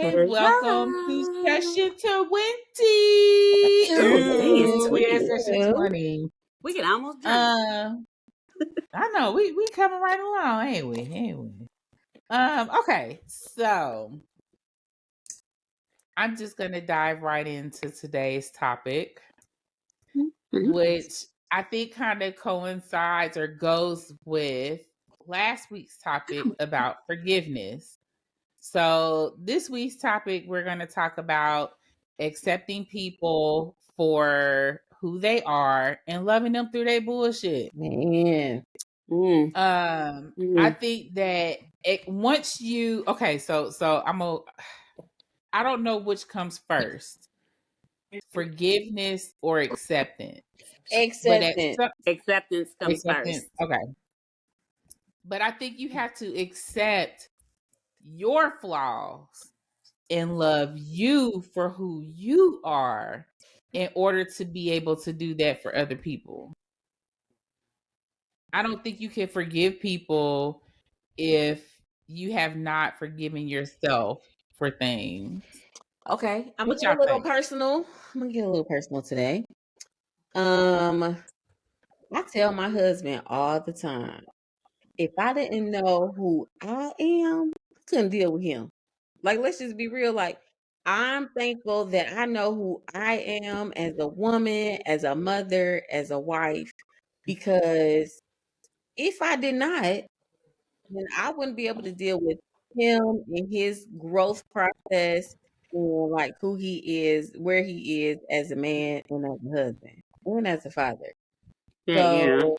everybody. Welcome to Session 20. Ooh, yeah, Session 20. We can almost drink. I know we coming right along, ain't we? Okay, so I'm just gonna dive right into today's topic, which I think kind of coincides or goes with last week's topic about forgiveness. So this week's topic, we're going to talk about accepting people for who they are and loving them through their bullshit. Man. I think that once you so I don't know which comes first, forgiveness or acceptance. Acceptance. Acceptance comes first. Okay. But I think you have to accept your flaws and love you for who you are in order to be able to do that for other people. I don't think you can forgive people if you have not forgiven yourself for things. Okay, I'm gonna get a little personal. I'm gonna get a little personal today. I tell my husband all the time, if I didn't know who I am, I couldn't deal with him. Like, let's just be real. Like, I'm thankful that I know who I am as a woman, as a mother, as a wife, because if I did not, then I wouldn't be able to deal with him and his growth process and like who he is, where he is as a man and as a husband and as a father. So,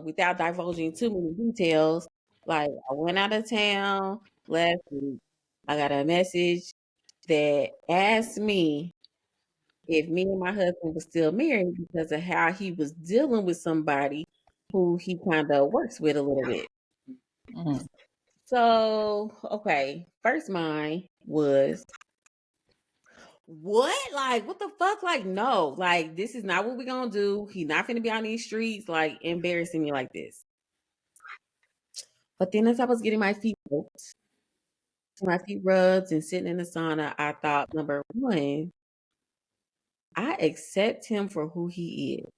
without divulging too many details, like I went out of town last week. I got a message that asked me if me and my husband were still married because of how he was dealing with somebody who he kind of works with a little bit. Mm-hmm. So, okay, first mine was, what? Like, what the fuck? Like, no, like, this is not what we're gonna do. He not gonna be on these streets, like, embarrassing me like this. But then as I was getting my feet rubbed and sitting in the sauna, I thought, number one, I accept him for who he is.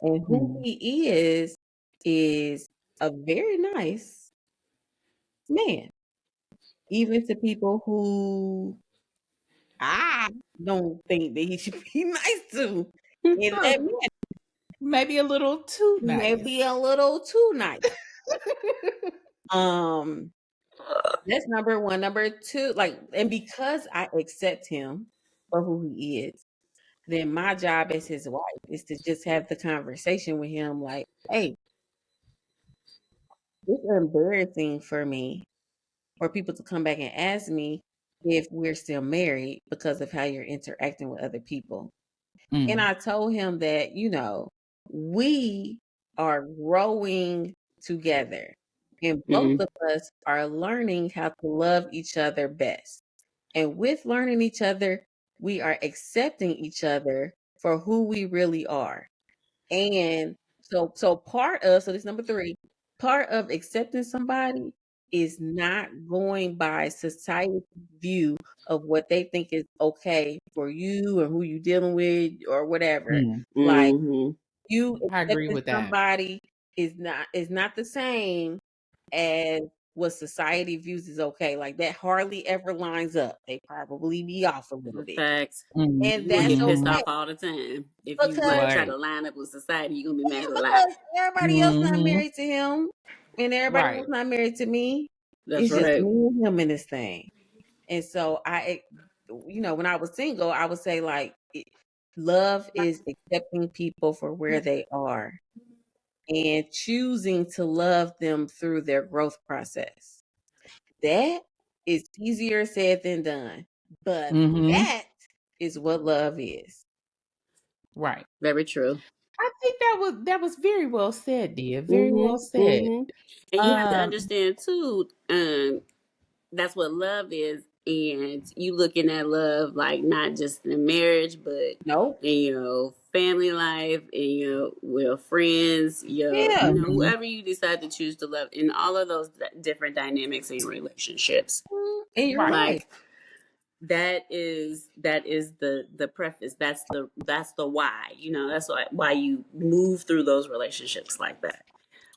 And who he is a very nice man. Even to people who I don't think that he should be nice to. And maybe a little too nice. Maybe a little too nice. That's number one. Number two, like, and because I accept him for who he is, then my job as his wife is to just have the conversation with him like, hey, it's embarrassing for me for people to come back and ask me if we're still married because of how you're interacting with other people. And I told him that, we are growing together and both of us are learning how to love each other best. And with learning each other, we are accepting each other for who we really are. And so this is number 3, part of accepting somebody is not going by society's view of what they think is okay for you or who you dealing with or whatever. Like, you accepting somebody is not the same as what society views as okay. Like, that hardly ever lines up. They probably be off a little bit. Facts. And that's get pissed off all the time. If you try to line up with society, you're gonna be mad a lot. Everybody else not married to him, and everybody else not married to me. It's just me and him in this thing. And so when I was single, I would say like, love is accepting people for where they are and choosing to love them through their growth process. That is easier said than done, but that is what love is. Right. Very true. I think that was very well said, dear. Very well said. And you have to understand too, that's what love is. And you looking at love like not just in marriage, but in family life, and your friends, whoever you decide to choose to love, in all of those different dynamics in relationships. And you're right. That is the preface. That's the why. That's why you move through those relationships like that.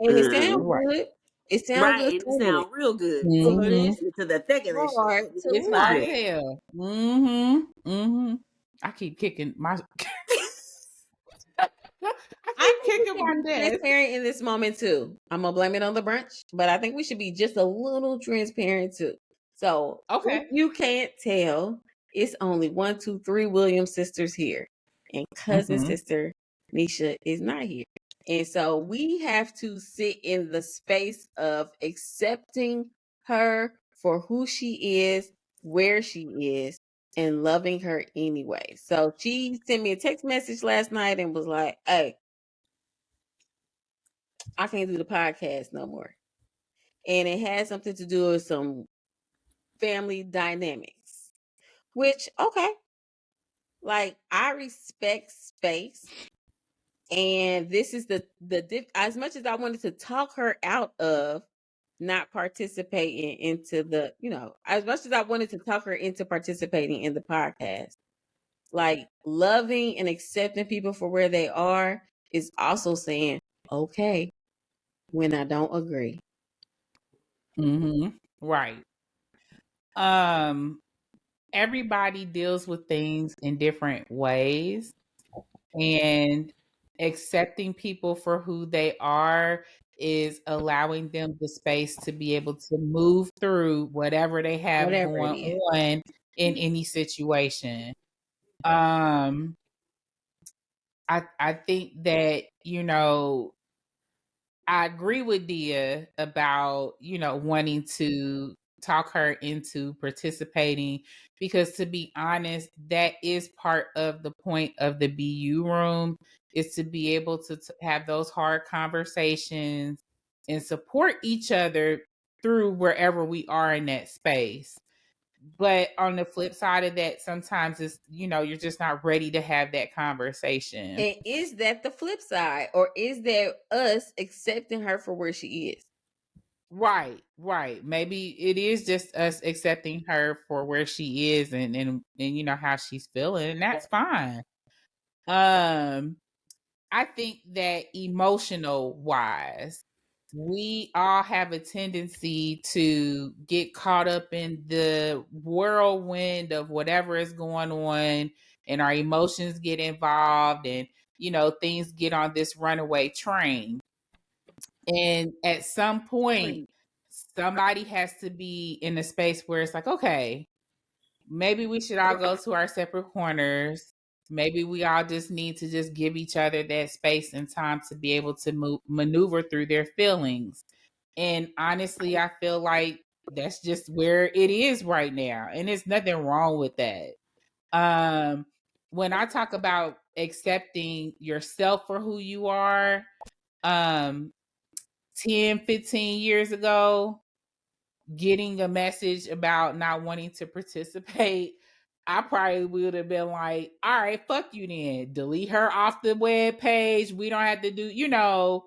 And it sounds good. It sounds good. And it sounds real good. To the thick of this shit. It's hard as hell. I keep kicking my. I keep kicking my desk. Transparent in this moment too. I'm gonna blame it on the brunch, but I think we should be just a little transparent too. So, okay, if you can't tell, it's only 1, 2, 3 Williams sisters here, and cousin sister Nisha is not here. And so we have to sit in the space of accepting her for who she is, where she is, and loving her anyway. So she sent me a text message last night and was like, "Hey, I can't do the podcast no more." And it had something to do with some family dynamics, which, okay, like, I respect space. And this is as much as I wanted to talk her out of not participating into the, as much as I wanted to talk her into participating in the podcast, like, loving and accepting people for where they are is also saying, okay, when I don't agree. Right. Everybody deals with things in different ways, and accepting people for who they are is allowing them the space to be able to move through whatever they have going on in any situation. I think that, I agree with Dia about, wanting to talk her into participating, because, to be honest, that is part of the point of the BU room, is to be able to have those hard conversations and support each other through wherever we are in that space. But on the flip side of that, sometimes it's, you're just not ready to have that conversation. And is that the flip side, or is that us accepting her for where she is? Right. Maybe it is just us accepting her for where she is, and how she's feeling, and that's fine. I think that emotional wise, we all have a tendency to get caught up in the whirlwind of whatever is going on, and our emotions get involved, and things get on this runaway train. And at some point, somebody has to be in a space where it's like, okay, maybe we should all go to our separate corners. Maybe we all just need to just give each other that space and time to be able to maneuver through their feelings. And honestly, I feel like that's just where it is right now. And there's nothing wrong with that. When I talk about accepting yourself for who you are, 10, 15 years ago, getting a message about not wanting to participate, I probably would have been like, all right, fuck you then. Delete her off the web page. We don't have to do.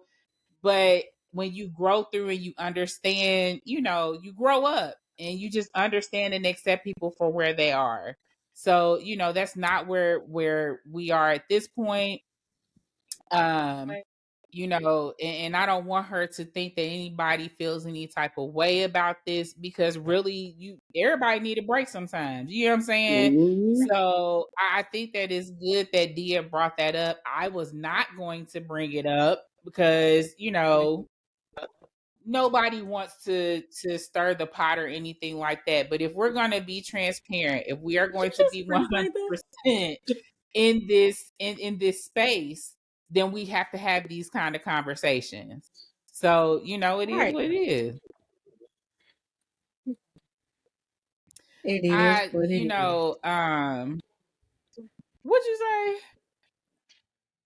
But when you grow through and you understand, you grow up and you just understand and accept people for where they are. So, that's not where we are at this point. And I don't want her to think that anybody feels any type of way about this, because really everybody need a break sometimes. You know what I'm saying? So I think that it's good that Dia brought that up. I was not going to bring it up because, nobody wants to stir the pot or anything like that. But if we're going to be transparent, if we are going to be 100% in this space, then we have to have these kind of conversations. So, it is what it is. It is what it is. What'd you say?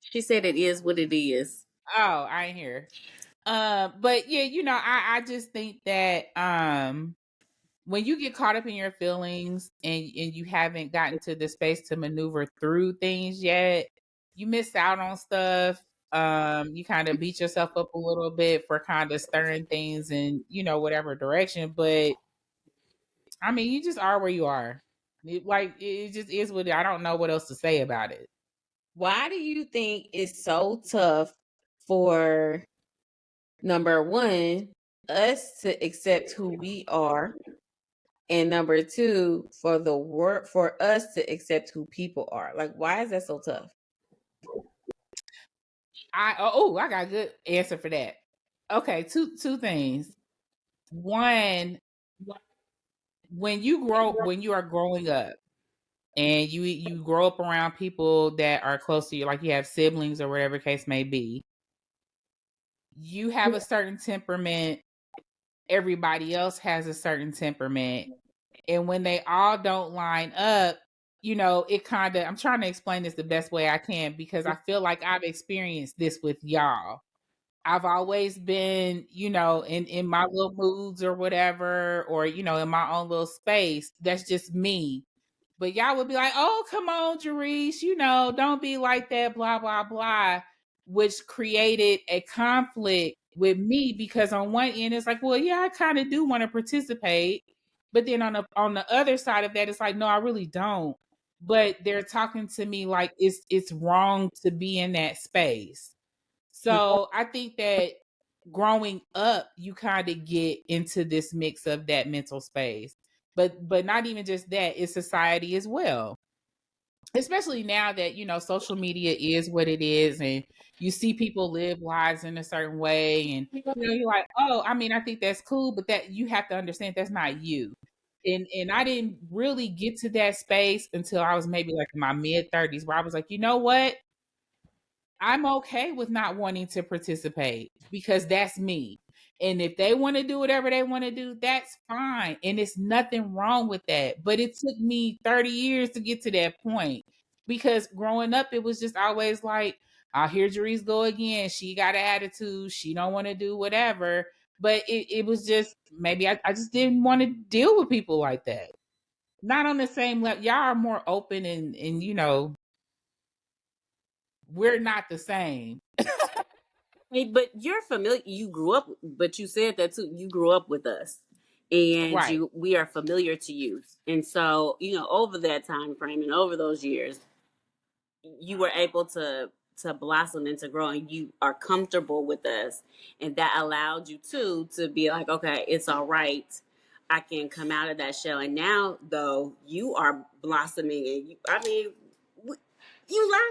She said it is what it is. Oh, I ain't hear. But yeah, I just think that when you get caught up in your feelings and you haven't gotten to the space to maneuver through things yet, you miss out on stuff. You kind of beat yourself up a little bit for kind of stirring things in, whatever direction. But I mean, you just are where you are. It just is what I don't know what else to say about it. Why do you think it's so tough for number one, us to accept who we are, and number two, for us to accept who people are? Like, why is that so tough? I got a good answer for that. Okay, two things. One, when you are growing up and you grow up around people that are close to you, like you have siblings or whatever case may be, you have a certain temperament, everybody else has a certain temperament, and when they all don't line up, it kind of, I'm trying to explain this the best way I can because I feel like I've experienced this with y'all. I've always been, in my little moods or whatever, or, in my own little space. That's just me. But y'all would be like, oh, come on, Jerice, don't be like that, blah, blah, blah, which created a conflict with me because on one end, it's like, well, yeah, I kind of do want to participate. But then on the other side of that, it's like, no, I really don't. But they're talking to me like it's wrong to be in that space. So I think that growing up, you kind of get into this mix of that mental space. But not even just that, it's society as well. Especially now that, social media is what it is and you see people live lives in a certain way and you're like, oh, I mean, I think that's cool, but that you have to understand that's not you. And I didn't really get to that space until I was maybe like in my mid 30s where I was like, you know what? I'm okay with not wanting to participate because that's me. And if they want to do whatever they want to do, that's fine. And it's nothing wrong with that. But it took me 30 years to get to that point because growing up, it was just always like, I hear Jerice go again. She got an attitude. She don't want to do whatever. But it was just maybe I just didn't want to deal with people like that. Not on the same level. Y'all are more open and we're not the same. Hey, but you're familiar. You grew up, but you said that too. You grew up with us, and Right. we are familiar to you. And so, over that time frame and over those years, you were able to blossom and to grow, and you are comfortable with us, and that allowed you to be like, okay, it's all right. I can come out of that shell. And now, though, you are blossoming, and you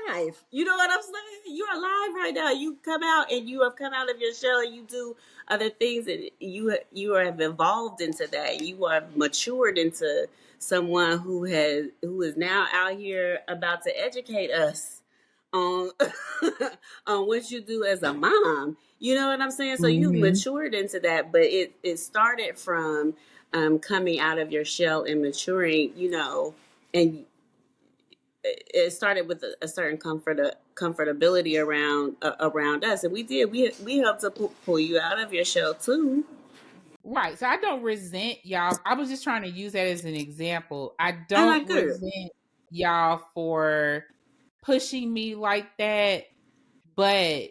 live. You know what I'm saying? You are live right now. You come out and you have come out of your shell and you do other things, and you have evolved into that. You are matured into someone who is now out here about to educate us on on what you do as a mom. You know what I'm saying? So you've Mm-hmm. matured into that, but it started from coming out of your shell and maturing, and it started with a certain comfortability around us, and we helped to pull you out of your shell too. Right. So I don't resent y'all. I was just trying to use that as an example. I And don't I good. resent y'all for pushing me like that, but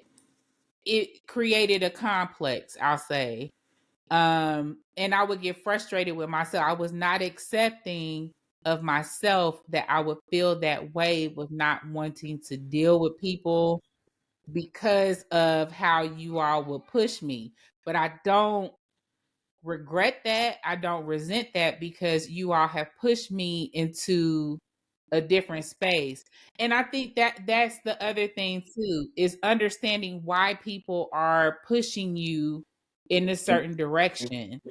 it created a complex, I'll say. And I would get frustrated with myself. I was not accepting of myself that I would feel that way with not wanting to deal with people because of how you all would push me. But I don't regret that. I don't resent that because you all have pushed me into a different space. And I think that that's the other thing too is understanding why people are pushing you in a certain direction.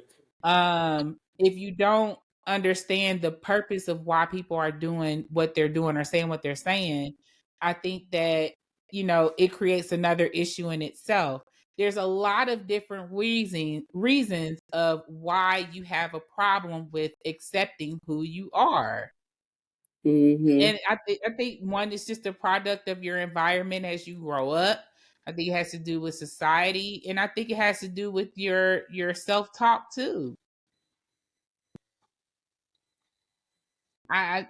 If you don't understand the purpose of why people are doing what they're doing or saying what they're saying, I think that it creates another issue in itself. There's a lot of different reasons of why you have a problem with accepting who you are. Mm-hmm. And I think one is just a product of your environment as you grow up. I think it has to do with society, and I think it has to do with your self talk too. I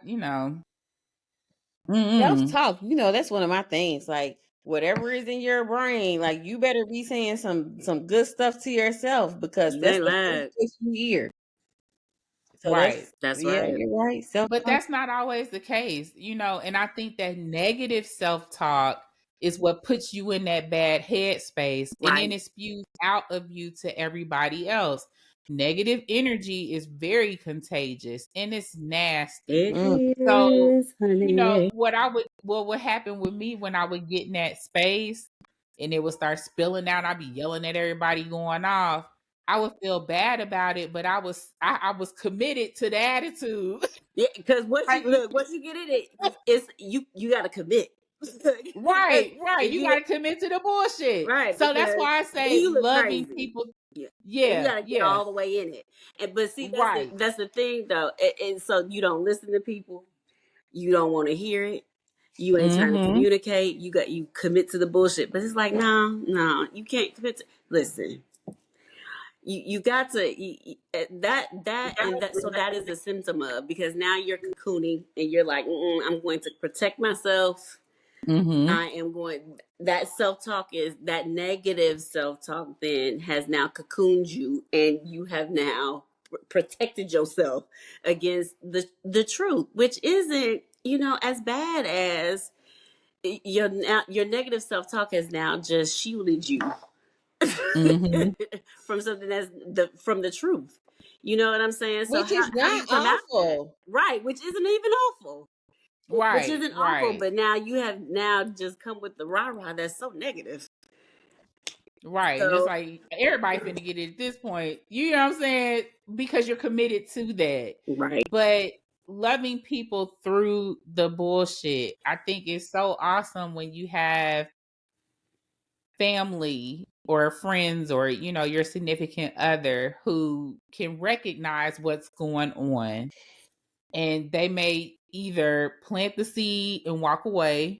Self-talk, that's one of my things. Like, whatever is in your brain, like, you better be saying some good stuff to yourself, because You that's ain't the first lied. place you hear. So Right. That's yeah, right. you're right. But Self-talk. that's not always the case, and I think that negative self-talk is what puts you in that bad headspace, and then Right. it spews out of you to everybody else. Negative energy is very contagious and it's nasty. It Mm. So, is, honey. what would happen with me when I would get in that space and it would start spilling out, I'd be yelling at everybody going off. I would feel bad about it, but I was committed to the attitude. Yeah, because once Like, you get in it, it's you got to commit. Because right. if You you got to commit to the bullshit. right, So that's because why I then say you look loving crazy. people. Yeah, and you Yeah, got to get yeah, all the way in it. And but see, right. that's the thing though. And so you don't listen to people. You don't want to hear it. You ain't trying to Mm-hmm. communicate. You commit to the bullshit. But it's like, no, you can't commit to. Listen, you got to so that is a symptom of, because now you're cocooning and you're like, I'm going to protect myself. Mm-hmm. I am going. That self-talk is that negative self-talk. Then has now cocooned you, and you have now protected yourself against the truth, which isn't as bad as your negative self-talk has now just shielded you Mm-hmm. from something from the truth. You know what I'm saying? So Which is how do you not come out of that? awful. Right, which isn't even awful. Which Right, isn't awful, right. but now you have now just come with the rah-rah that's so negative. Right. And it's So like everybody finna get it at this point. You know what I'm saying? Because you're committed to that. right. But loving people through the bullshit, I think is so awesome when you have family or friends or, your significant other who can recognize what's going on, and they may either plant the seed and walk away,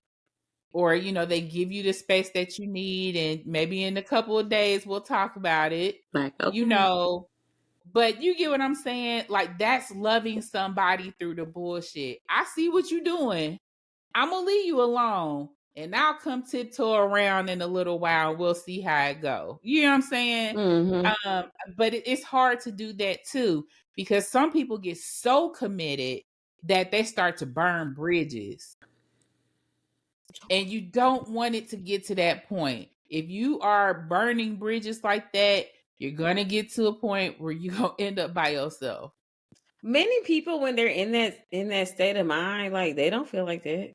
or they give you the space that you need, and maybe in a couple of days we'll talk about it, Like, you okay. know but you get what I'm saying. Like, that's loving somebody through the bullshit. I see what you're doing. I'm gonna leave you alone, and I'll come tiptoe around in a little while, and we'll see how it go. You know what I'm saying? Mm-hmm. But it's hard to do that too, because some people get so committed that they start to burn bridges, and you don't want it to get to that point. If you are burning bridges like that, you're gonna get to a point where you're gonna end up by yourself. Many people, when they're in that state of mind, like, they don't feel like that,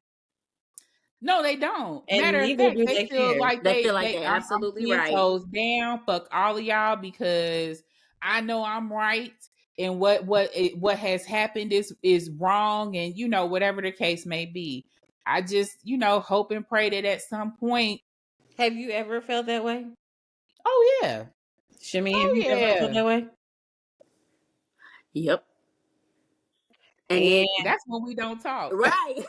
No, they don't. and Matter of neither fact, do they they feel care. like They feel like they they're I'm absolutely 10 right. toes down. Fuck all of y'all, because I know I'm right, and what has happened is wrong, and whatever the case may be. I just hope and pray that at some point. Have you ever felt that way, Oh yeah, Shami? Have oh you ever felt yeah. that way? Yep. And then And That's when we don't talk. right.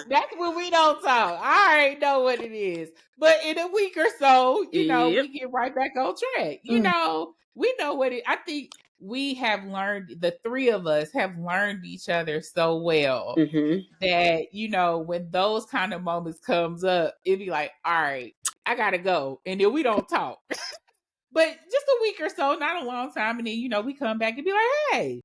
That's when we don't talk. I already know what it is. But in a week or so, Yep. we get right back on track. We know what it I think we have learned, the three of us have learned each other so well Mm-hmm. that, when those kind of moments comes up, it'd be like, all right, I gotta go. And then we don't talk. But just a week or so, not a long time, and then, we come back and be like, hey,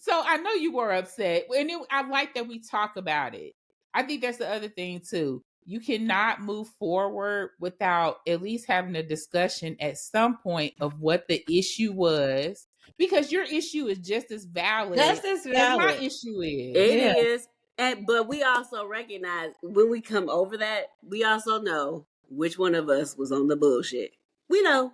so I know you were upset, and I like that we talk about it. I think that's the other thing too. You cannot move forward without at least having a discussion at some point of what the issue was, because your issue is just as valid that's as as my valid. issue is. It Yeah. is. But we also recognize when we come over that, we also know which one of us was on the bullshit. We know,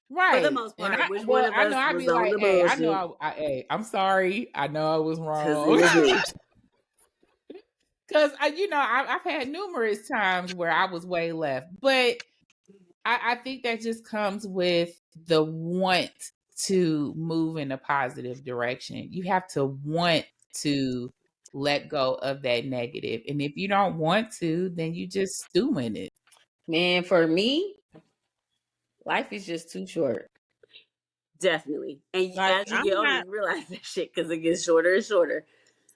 for the Right. most And part, which one of I us know I'd was be on like, the hey, I know bullshit. hey, I'm sorry. I know I was Because it wrong. was me. Because I've had numerous times where I was way left, but I think that just comes with the want to move in a positive direction. You have to want to let go of that negative, and if you don't want to, then you just stew in it. Man, for me, life is just too short. Definitely. And Like, as you I'm get older, not you realize that shit because it gets shorter and shorter.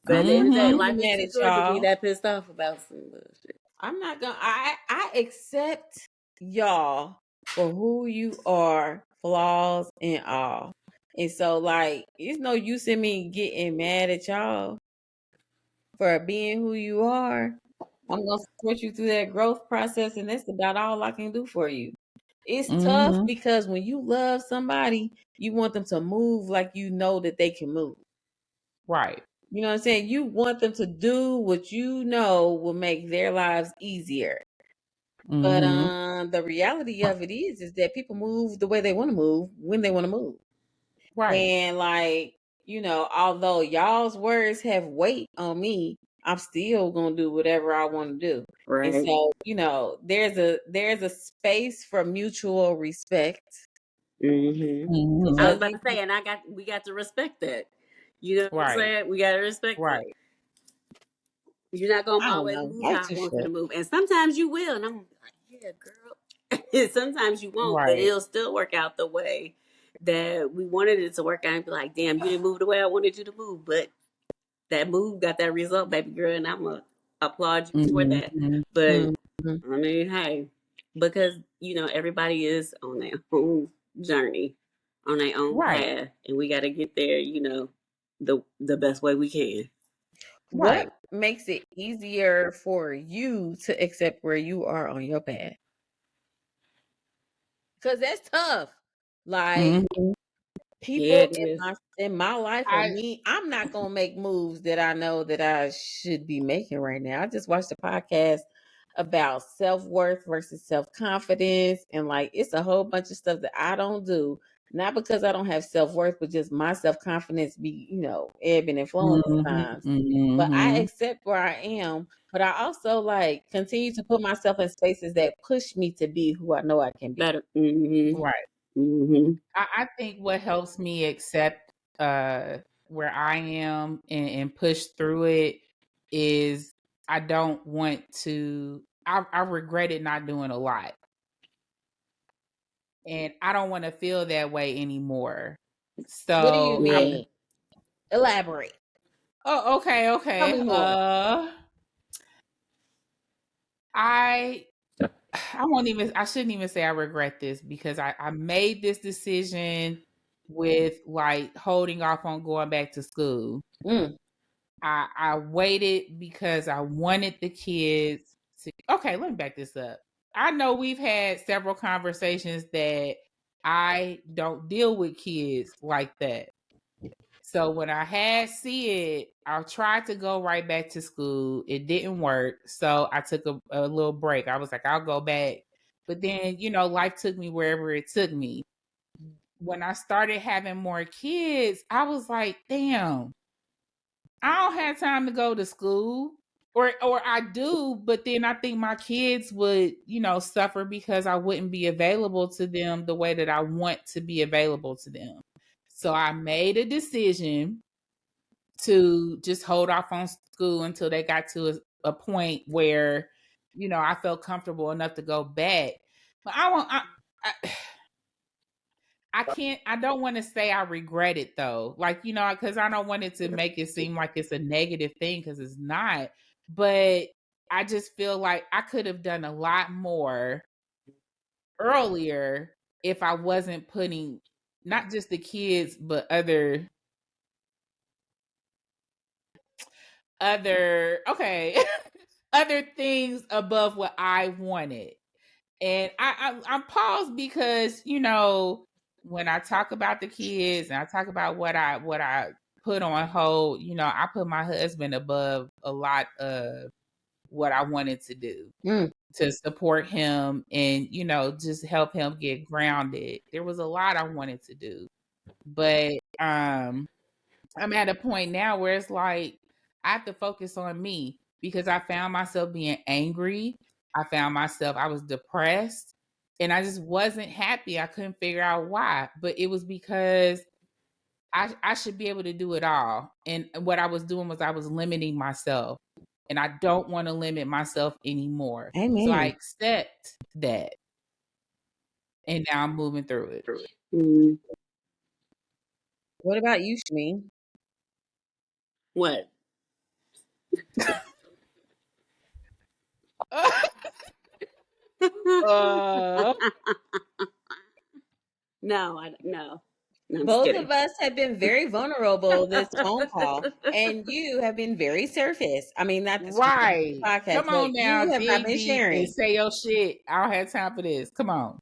But at the end of the day, gonna Mm-hmm. be life is mad too at short to be y'all. that pissed off about some bullshit. I'm not gonna I accept y'all for who you are, flaws and all. And so like it's no use in me getting mad at y'all for being who you are. I'm gonna support you through that growth process, and that's about all I can do for you. It's tough Mm-hmm. because when you love somebody, you want them to move like you know that they can move. Right. You know what I'm saying? You want them to do what you know will make their lives easier. But Mm-hmm. the reality of it is that people move the way they want to move when they want to move. Right. And like, although y'all's words have weight on me, I'm still gonna do whatever I want to do. And Right. so, there's a space for mutual respect Mm-hmm. I was because about to say, and we got to respect that. You know what I'm Right. saying? We got to respect it. Right. You're not gonna I don't always know. move Life how I too want you to short. move, and sometimes you will, and I'm like, yeah, girl. And sometimes you won't, but Right. it'll still work out the way that we wanted it to work out. And be like, damn, you didn't move the way I wanted you to move, but that move got that result, baby girl, and I'm gonna applaud you for that. Mm-hmm. But Mhm. I mean, hey, because everybody is on their own journey, on their own Right. path, and we got to get there, the best way we can. Right. What makes it easier for you to accept where you are on your path? Because that's tough. Like, Mm-hmm. Yeah, people it is. in my life or I me, I'm not gonna make moves that I know that I should be making right now. I just watched a podcast about self-worth versus self-confidence, and like it's a whole bunch of stuff that I don't do, not because I don't have self-worth, but just my self-confidence be, ebbing and flowing mm-hmm. sometimes. But I Mm-hmm. accept where I am, but I also like continue to put myself in spaces that push me to be who I know I can be. Better. Mm-hmm. Right. Mm-hmm. I think what helps me accept where I am and push through it is I don't want to I regretted not doing a lot. And I don't want to feel that way anymore. What do you So I'm Yeah. mean? Elaborate. oh okay, Tell okay. me more. I I won't even I shouldn't even say I regret this because I made this decision with like holding off on going back to school. Mm. I waited because I wanted the kids to okay, let me back this up. I know we've had several conversations that I don't deal with kids like that. So when I had Sid, I tried to go right back to school. It didn't work. So I took a little break. I was like, I'll go back. But then, life took me wherever it took me. When I started having more kids, I was like, damn, I don't have time to go to school. Or I do, but then I think my kids would, suffer because I wouldn't be available to them the way that I want to be available to them. So I made a decision to just hold off on school until they got to a point where, I felt comfortable enough to go back. But I don't want to say I regret it though. Like, because I don't want it to make it seem like it's a negative thing because it's not. But I just feel like I could have done a lot more earlier if I wasn't putting not just the kids, but okay other things above what I wanted. And I'm paused because when I talk about the kids and I talk about what I put on hold, I put my husband above a lot of what I wanted to do Mm. to support him and just help him get grounded. There was a lot I wanted to do, but I'm at a point now where it's like I have to focus on me because I found myself being angry. I was depressed and I just wasn't happy. I couldn't figure out why, but it was because I should be able to do it all. And what I was doing was I was limiting myself and I don't want to limit myself anymore. So I Amen. accept that and now I'm moving through it. Mm-hmm. What about you, Shameen? What? uh, No. No, I'm just Both kidding. of us have been very vulnerable this phone call, and you have been very surface. I mean, not this right. podcast, Come but on now, you have not dig been deep and sharing. say your shit. I don't have time for this. Come on.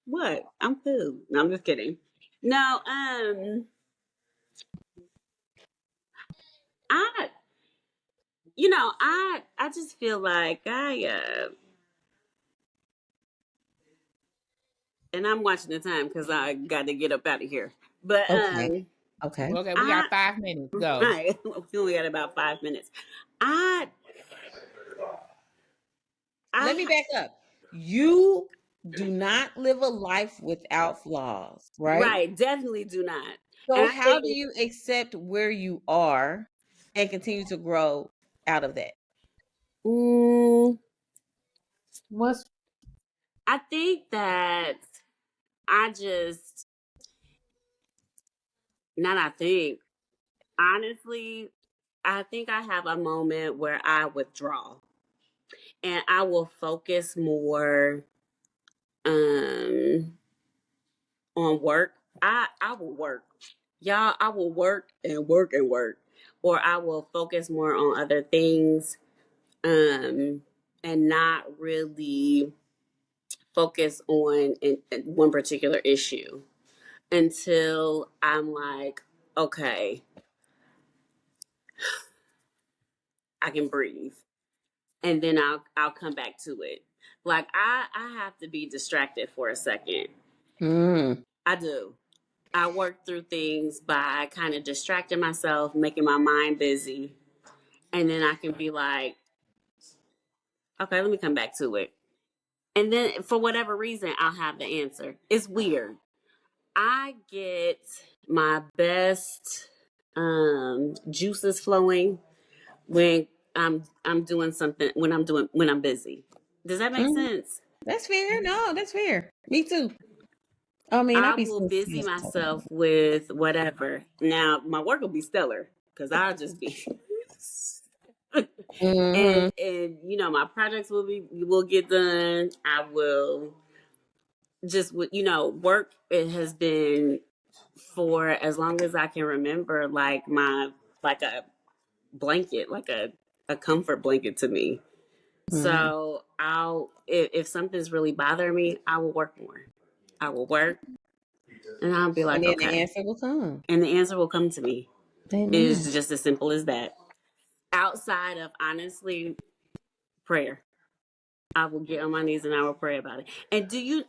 What? I'm cool. No, I'm just kidding. No, I, I just feel like and I'm watching the time because I got to get up out of here. But Okay. Okay. Okay, we I got 5 minutes. Go. right, we only got about 5 minutes. I, Let me I back up. You do not live a life without flaws, right? right, definitely do not. And So I how do think, you accept where you are and continue to grow out of that? What's I think that I just not. I think honestly, I think I have a moment where I withdraw and I will focus more um on work. I will work. Y'all, I will work and work and work. Or I will focus more on other things and not really focus on in one particular issue until I'm like, okay, I can breathe. And then I'll come back to it. Like I have to be distracted for a second. Mm. I do. I work through things by kind of distracting myself, making my mind busy, and then I can be like, okay, let me come back to it. And then for whatever reason, I'll have the answer. It's weird. I get my best juices flowing when I'm doing something when I'm busy. Does that make Mm. sense? That's fair. No, that's fair. Me too. I mean, I I'll be will so busy serious talking about myself with whatever. Now my work will be stellar because I'll just be it. Mm-hmm. and my projects will get done. I will just work. It has been for as long as I can remember, like a blanket, like a comfort blanket to me. Mm-hmm. So if something's really bothering me, I will work more. I will work, and I'll be And like, then the okay, answer will come. and the answer will come to me. It Amen. is just as simple as that. Outside of honestly prayer, I will get on my knees and I will pray about it.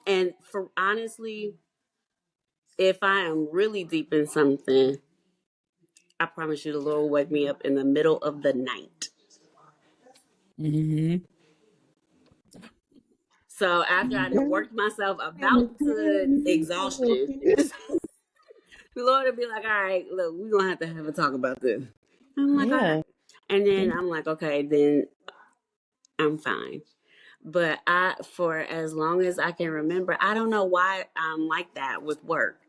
And for honestly, if I am really deep in something, I promise you the Lord will wake me up in the middle of the night. mm-hmm. So after I done worked myself about to exhaustion, the Lord will be like, all right, look, we're going to have a talk about this. I'm like, all Yeah. right. And then I'm like, okay, then I'm fine. But for as long as I can remember, I don't know why I'm like that with work.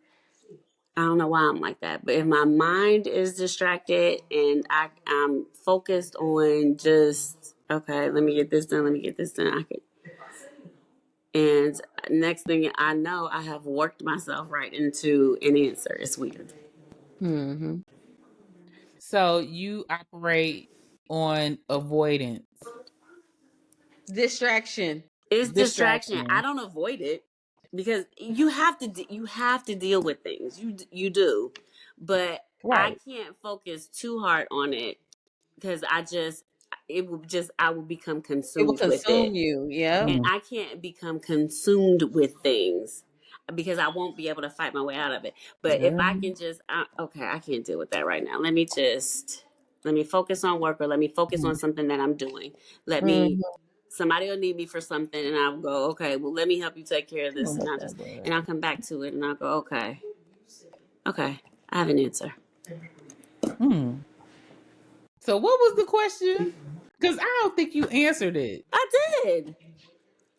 I don't know why I'm like that. But if my mind is distracted and I'm focused on just, okay, let me get this done, I can. And next thing I know, I have worked myself right into an answer. It's weird. Mm-hmm. So you operate on avoidance, Distraction. It's distraction. I distraction. don't avoid it because you have to deal with things. You do, but I Right. can't focus too hard on it because I will become It will consumed with consume it, you. Yep. and Mm. I can't become consumed with things because I won't be able to fight my way out of it. But if I Mhm. can just okay, I can't deal with that right now. Let me focus on work, or let me focus on something that I'm doing. Let me Mm-hmm. Somebody will need me for something, and I'll go, okay, well, let me help you take care of Come this, on, and let that I'll come back to it, and I'll go, okay, I have an answer. Hmm. So what was the question? Because I don't think you answered it. I did.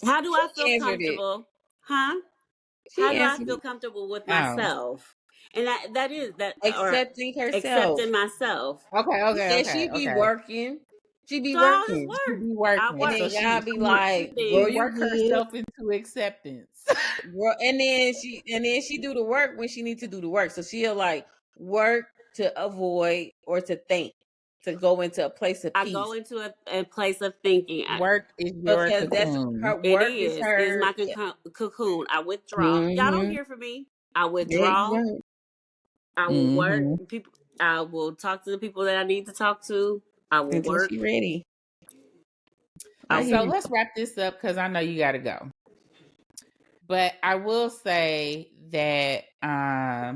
How do I feel She answered it. comfortable? Huh? How She do I answered feel it. comfortable with Oh. myself? And that is that, or accepting herself. accepting myself. Okay. She be working. She be So I just working. work. She be working. I work. And then y'all be She like, work. girl, she you work good. herself into acceptance. Girl, and then she do the work when she needs to do the work. So she'll like work to avoid or to think, to go into a place of peace. I go into a place of thinking. Work is your Because that's cocoon. her It work is. her. It's my cocoon. I withdraw. Y'all don't hear from me. I withdraw. Yeah, right. I will work. People. I will talk to the people that I need to talk to. I will Until work. she ready. So let's wrap this up because I know you got to go. But I will say that I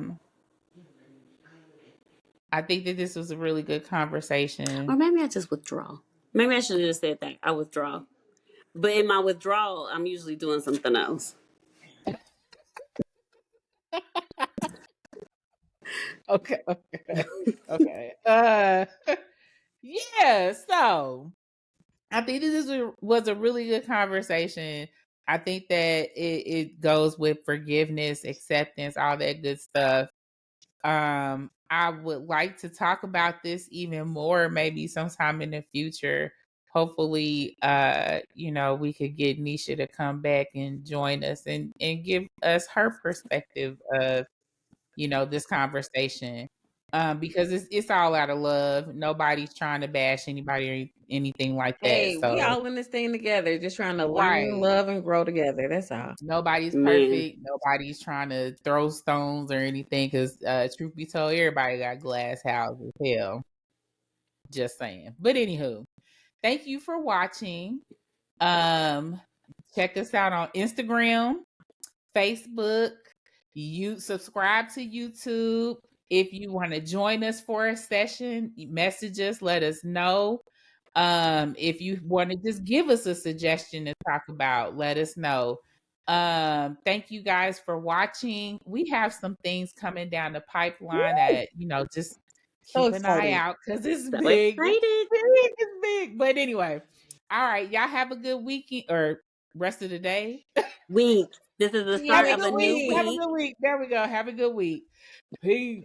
think that this was a really good conversation. Or maybe I just withdraw. Maybe I should have just said that. I withdraw. But in my withdrawal, I'm usually doing something else. Okay. Yeah. So I think this was a really good conversation. I think that it goes with forgiveness, acceptance, all that good stuff. I would like to talk about this even more, maybe sometime in the future. Hopefully, we could get Nisha to come back and join us and give us her perspective of, this conversation. Because it's all out of love. Nobody's trying to bash anybody or anything like that. Hey, So we all in this thing together, just trying to right. learn, love, and grow together. That's all. Nobody's perfect. Nobody's trying to throw stones or anything. Because truth be told, everybody got glass houses. Hell, just saying. But anywho, thank you for watching. Check us out on Instagram, Facebook. You subscribe to YouTube. If you want to join us for a session, message us. Let us know. If you want to just give us a suggestion to talk about, let us know. Thank you guys for watching. We have some things coming down the pipeline that, just keep an eye out because it's big. It's big. But anyway, all right. Y'all have a good weekend or rest of the day. Week. This is the start of a new week. Have a good week. There we go. Have a good week. Peace.